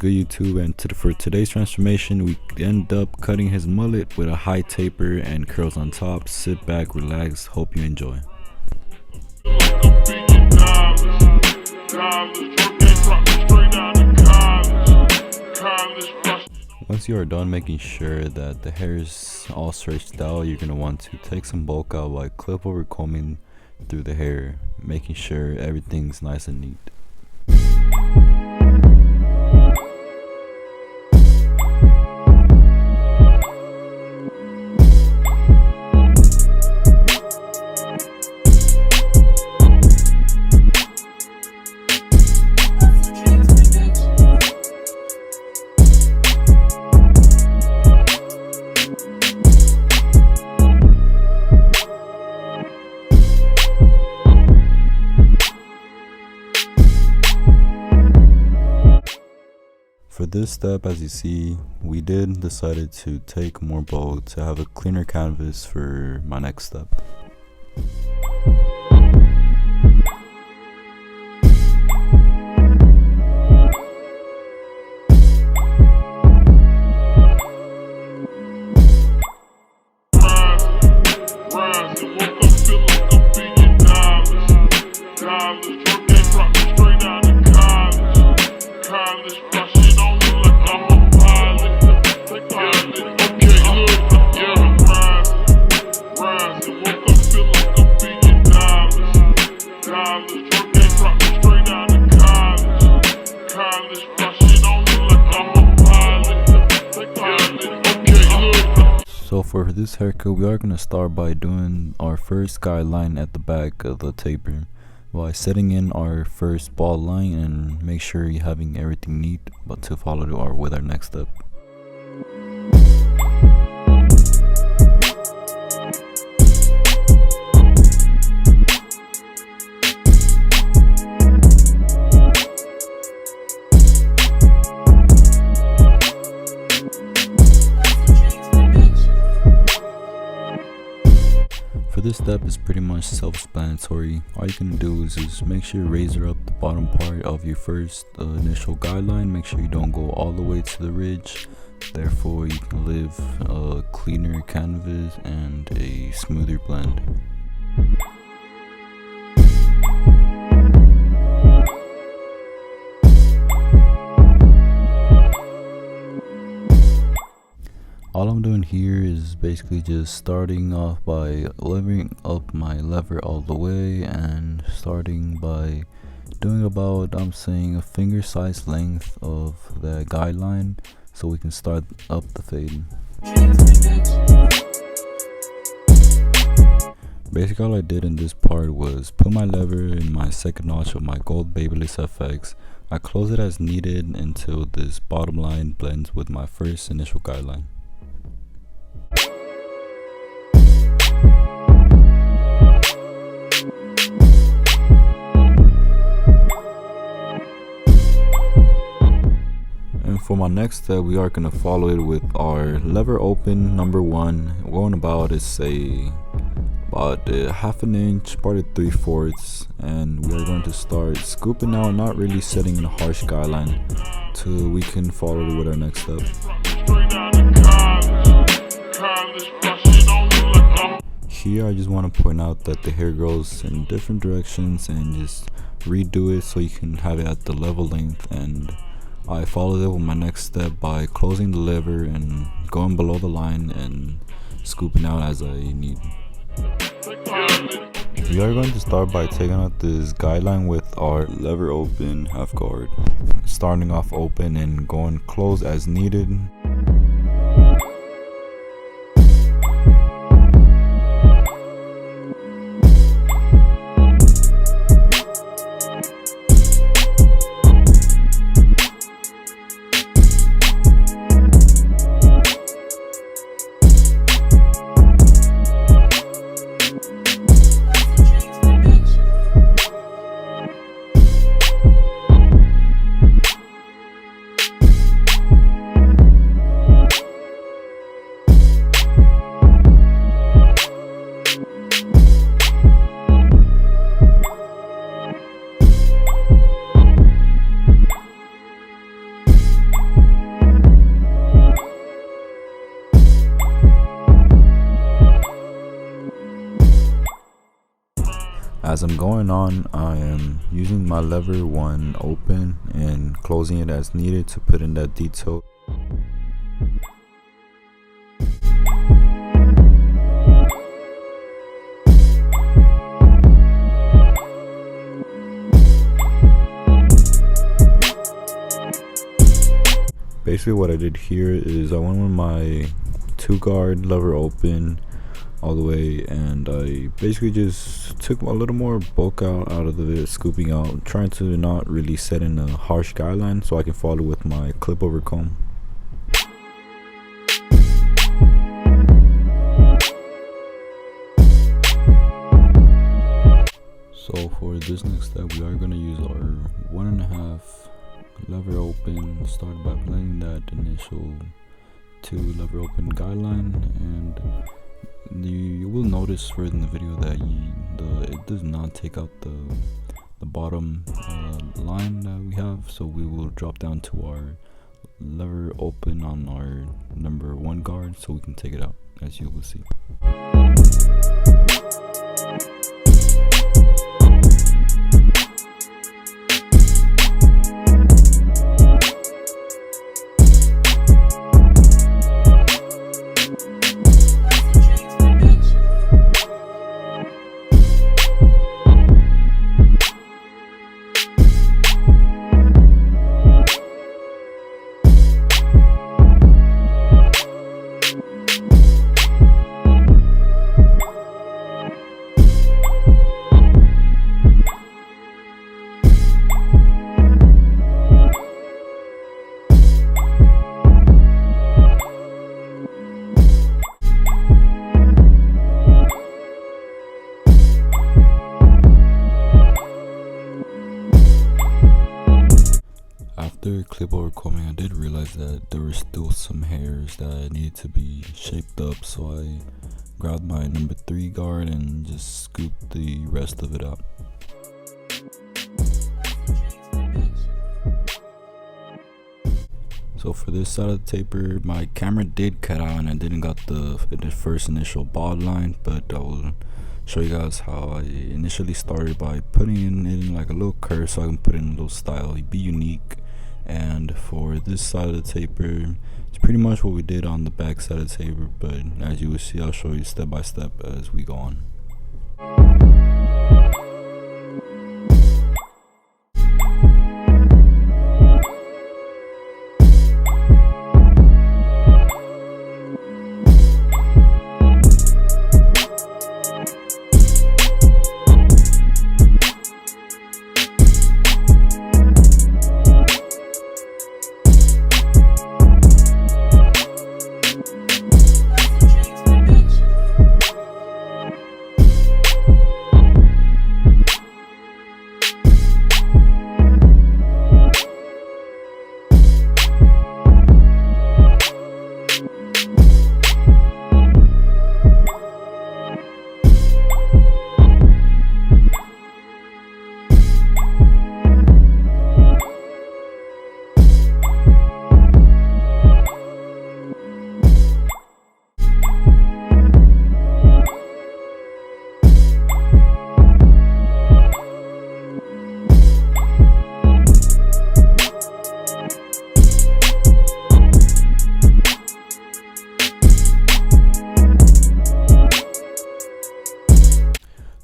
good, YouTube? And for today's transformation, we end up cutting his mullet with a high taper and curls on top. Sit back, relax, hope you enjoy. Once you are done making sure that the hair is all stretched out, you're going to want to take some bulk out by clip over combing through the hair, making sure everything's nice and neat. For this step, as you see, we decided to take more bulk to have a cleaner canvas for my next step. So for this haircut, we are going to start by doing our first guideline at the back of the taper by setting in our first bald line, and make sure you're having everything neat but to follow with our next step. This step is pretty much self-explanatory. All you're gonna do is just make sure you razor up the bottom part of your first initial guideline. Make sure you don't go all the way to the ridge, therefore you can live a cleaner canvas and a smoother blend. All I'm doing here is basically just starting off by levering up my lever all the way, and starting by doing about, I'm saying, a finger size length of the guideline so we can start up the fade. Basically all I did in this part was put my lever in my second notch of my gold Babyliss Fx. I close it as needed until this bottom line blends with my first initial guideline. For my next step, we are going to follow it with our lever open number 1, going about half an inch, part of 3/4, and we are going to start scooping out, not really setting in a harsh guideline, till we can follow it with our next step. Here I just want to point out that the hair grows in different directions, and just redo it so you can have it at the level length. And I followed it with my next step by closing the lever and going below the line and scooping out as I need. We are going to start by taking out this guideline with our lever open half guard, starting off open and going close as needed. As I'm going on, I am using my lever 1 open and closing it as needed to put in that detail. Basically what I did here is I went with my 2 guard lever open all the way, and I basically just took a little more bulk out of the scooping out, trying to not really set in a harsh guideline so I can follow with my clip over comb. So for this next step, we are going to use our 1.5 lever open, start by blending that initial 2 lever open guideline, and you will notice further in the video that it does not take out the bottom line that we have, so we will drop down to our lever open on our number 1 guard so we can take it out, as you will see. After clip over combing, I did realize that there were still some hairs that needed to be shaped up, so I grabbed my number 3 guard and just scooped the rest of it out. So for this side of the taper, my camera did cut out and I didn't got the first initial bald line, but I will show you guys how I initially started by putting it in like a little curve so I can put in a little style, be unique. And for this side of the taper, it's pretty much what we did on the back side of the taper, but as you will see, I'll show you step by step as we go on.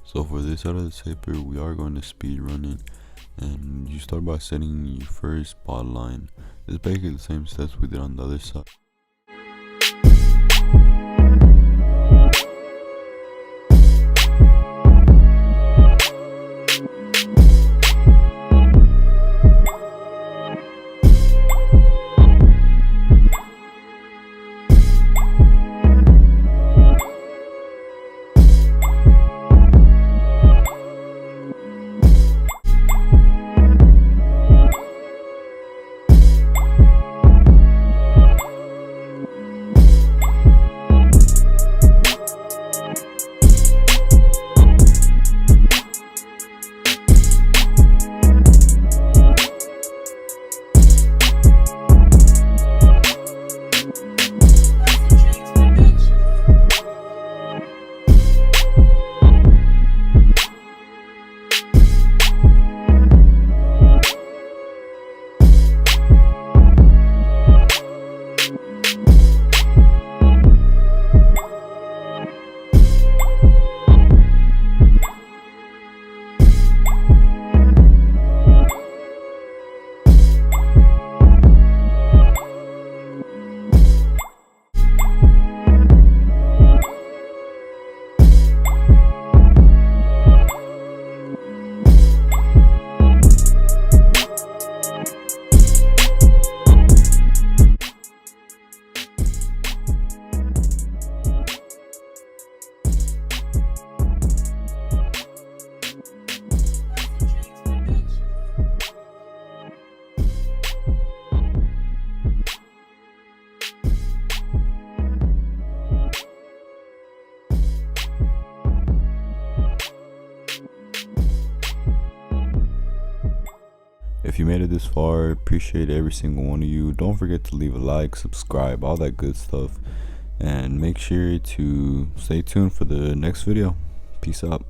So for this side of the taper, we are going to speed run it, and you start by setting your first bottom line. It's basically the same steps we did on the other side. if you made it this far, appreciate every single one of you. Don't forget to leave a like, subscribe, all that good stuff, and make sure to stay tuned for the next video. Peace out.